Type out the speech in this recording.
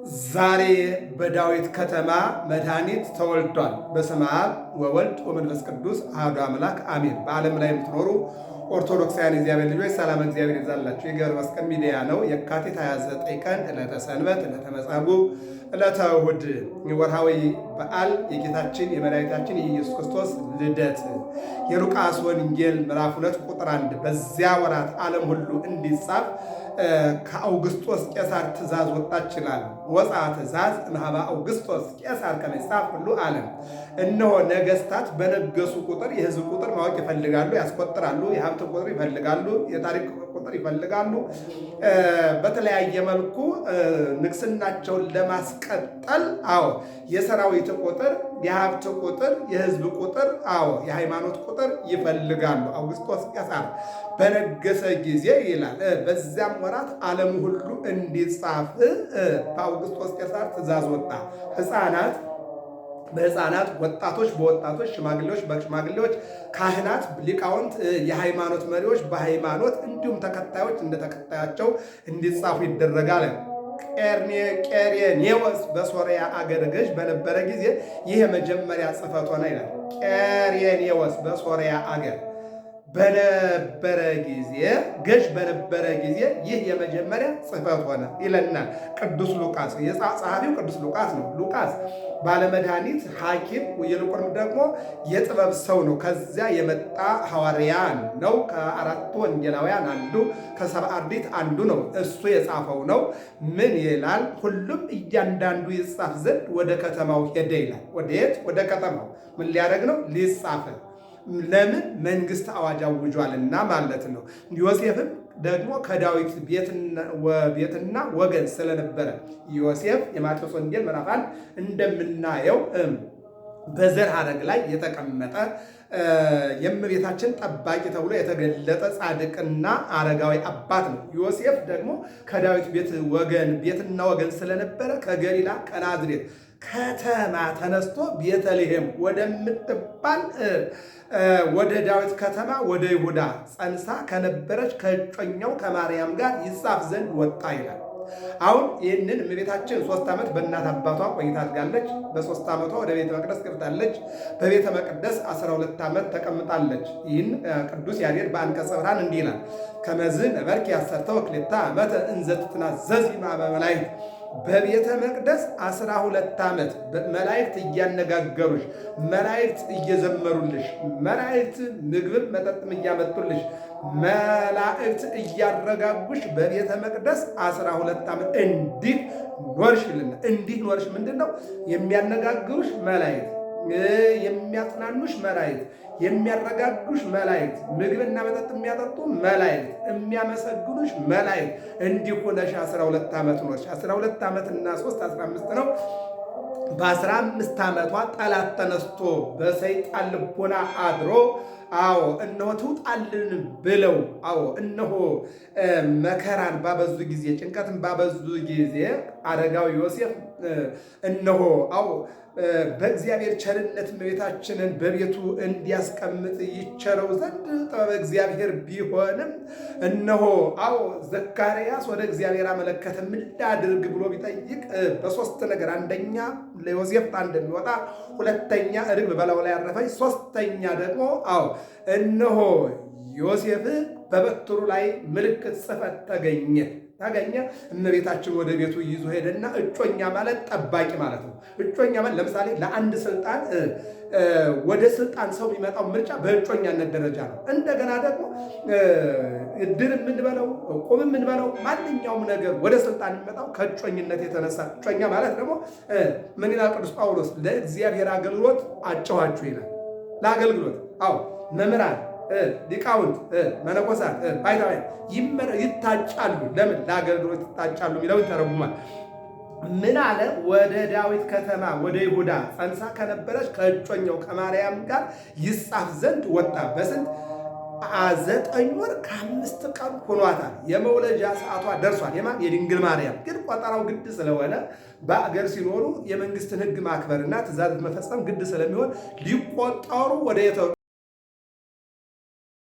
ዛሬ በዳዊት ከተማ መድኃኒት ተወልዷል። በስመ አብ ወወልድ ወመንፈስ ቅዱስ አሐዱ አምላክ አሜን። በዓለም ላይ የምትኖሩ ኦርቶዶክሳውያን እግዚአብሔር ልጆች ሰላም እግዚአብሔር ይብዛላችሁ። የገብረ መስቀል ሚዲያ ነው። የካቲት 29 ቀን ዕለተ ሰንበት፣ ዕለተ መጻጉዕ፣ ዕለተ እሑድ ወርሃዊ በዓል የጌታችን የመድኃኒታችን የኢየሱስ ክርስቶስ ልደት የሉቃስ ወንጌል ምዕራፍ 2 ቁጥር 1 በዚያ ወራት ዓለም ሁሉ እንዲጻፍ ከአውግስጦስ ቄሳር ትእዛዝ ወጣች ይላል። ወፃ ትእዛዝ እምኀበ አውግስጦስ ቄሳር ከመ ይጻፍ ሁሉ ዓለም። እነሆ ነገስታት በነገሱ ቁጥር የህዝብ ቁጥር ማወቅ ይፈልጋሉ፣ ያስቆጥራሉ። የሀብት ቁጥር ይፈልጋሉ፣ የታሪክ ቁጥር ይፈልጋሉ። በተለያየ መልኩ ንግስናቸውን ለማስቀጠል የሰራዊት ቁጥር፣ የሀብት ቁጥር፣ የህዝብ ቁጥር፣ የሃይማኖት ቁጥር ይፈልጋሉ። አውግስጦስ ቄሳር በነገሰ ጊዜ ይላል በዚያም ወራት ዓለም ሁሉ እንዲጻፍ በአውግስጦስ ቄሳር ትእዛዝ ወጣ። ሕፃናት በሕፃናት፣ ወጣቶች በወጣቶች፣ ሽማግሌዎች በሽማግሌዎች፣ ካህናት፣ ሊቃውንት፣ የሃይማኖት መሪዎች በሃይማኖት እንዲሁም ተከታዮች እንደ ተከታያቸው እንዲጻፉ ይደረጋል። ቄርኔዎስ በሶርያ አገረ ገዥ በነበረ ጊዜ ይህ የመጀመሪያ ጽሕፈት ሆነ ይላል። ቄርኔዎስ በሶርያ አገር በነበረ ጊዜ ገዥ በነበረ ጊዜ ይህ የመጀመሪያ ጽሕፈት ሆነ ይለናል ቅዱስ ሉቃስ። ጸሐፊው ቅዱስ ሉቃስ ነው። ሉቃስ ባለመድኃኒት ሐኪም፣ ይልቁንም ደግሞ የጥበብ ሰው ነው። ከዚያ የመጣ ሐዋርያ ነው። ከአራቱ ወንጌላውያን አንዱ፣ ከሰብዓ አርድእት አንዱ ነው። እሱ የጻፈው ነው። ምን ይላል? ሁሉም እያንዳንዱ ይጻፍ ዘንድ ወደ ከተማው ሄደ ይላል። ወደየት? ወደ ከተማው። ምን ሊያደርግ ነው? ሊጻፍ። ለምን? መንግስት አዋጅ አውጇልና ማለት ነው። ዮሴፍም ደግሞ ከዳዊት ቤትና ወገን ስለነበረ ዮሴፍ የማቴዎስ ወንጌል ምዕራፍ 1 እንደምናየው በዘር ሐረግ ላይ የተቀመጠ የእመቤታችን ጠባቂ ተብሎ የተገለጠ ጻድቅና አረጋዊ አባት ነው። ዮሴፍ ደግሞ ከዳዊት ቤትና ወገን ስለነበረ ከገሊላ ከናዝሬት ከተማ ተነስቶ ቤተልሔም ወደምትባል ወደ ዳዊት ከተማ ወደ ይሁዳ ጸንሳ ከነበረች ከእጮኛው ከማርያም ጋር ይጻፍ ዘንድ ወጣ ይላል። አሁን ይህንን እመቤታችን 3 ዓመት በእናት አባቷ ቆይታ አድርጋለች። በ3 ዓመቷ ወደ ቤተ መቅደስ ገብታለች። በቤተ መቅደስ 12 ዓመት ተቀምጣለች። ይህን ቅዱስ ያሬድ በአንቀጸ ብርሃን እንዲህ ይላል። ከመዝ ነበርኪ አሰርተ ወክልኤተ ዓመተ እንዘ ትትናዘዚ ማኅበ መላእክት። በቤተ መቅደስ 12 ዓመት መላእክት እያነጋገሩሽ፣ መላእክት እየዘመሩልሽ፣ መላእክት ምግብም መጠጥም እያመጡልሽ፣ መላእክት እያረጋጉሽ በቤተ መቅደስ 12 ዓመት እንዲህ ኖርሽ ይልና። እንዲህ ኖርሽ ምንድን ነው? የሚያነጋግሩሽ መላእክት፣ የሚያጽናኑሽ መላእክት፣ የሚያረጋጉሽ መላእክት፣ ምግብና መጠጥ የሚያጠጡ መላእክት፣ የሚያመሰግኑሽ መላእክት፣ እንዲህ ሆነሽ 12 ዓመት ኖርሽ። 12 ዓመትና 3 15 ነው። በ15 ዓመቷ ጠላት ተነስቶ በሰይጣን ልቦና አድሮ እነሆ ትውጣልን ብለው እነሆ መከራን ባበዙ ጊዜ፣ ጭንቀትን ባበዙ ጊዜ አረጋዊ ዮሴፍ እነሆ በእግዚአብሔር ቸርነት እመቤታችንን በቤቱ እንዲያስቀምጥ ይቸረው ዘንድ ጥበበ እግዚአብሔር ቢሆንም እነሆ ዘካርያስ ወደ እግዚአብሔር አመለከተ። ምን ላድርግ ብሎ ቢጠይቅ በሶስት ነገር፣ አንደኛ ለዮሴፍ እንደሚወጣ፣ ሁለተኛ ርግብ በላዩ ላይ ያረፈች፣ ሶስተኛ ደግሞ እነሆ ዮሴፍ በበትሩ ላይ ምልክት ጽሕፈት ተገኘ። እመቤታችን ወደ ቤቱ ይዞ ሄደና እጮኛ ማለት ጠባቂ ማለት ነው። እጮኛ ማለት ለምሳሌ ለአንድ ስልጣን ወደ ስልጣን ሰው የሚመጣው ምርጫ በእጮኛነት ደረጃ ነው። እንደገና ደግሞ እድር የምንበለው ቁም የምንበለው ማንኛውም ነገር ወደ ስልጣን የሚመጣው ከእጮኝነት የተነሳ። እጮኛ ማለት ደግሞ ምን ይላል ቅዱስ ጳውሎስ? ለእግዚአብሔር አገልግሎት አጨኋችሁ ይላል። ለአገልግሎት መምህራን፣ ሊቃውንት፣ መነኮሳት፣ ባይታውያን ይታጫሉ። ለምን? ለአገልግሎት ይታጫሉ የሚለው ይተረጉማል። ምን አለ? ወደ ዳዊት ከተማ ወደ ይሁዳ ጸንሳ ከነበረች ከእጮኛው ከማርያም ጋር ይጻፍ ዘንድ ወጣ። በስንት 9 ወር ከ5 ቀን ሆኗታል። የመውለጃ ሰዓቷ ደርሷል። የድንግል ማርያም ግን ቆጠራው ግድ ስለሆነ በአገር ሲኖሩ የመንግስትን ሕግ ማክበርና ትእዛዝ መፈጸም ግድ ስለሚሆን ሊቆጠሩ ወደ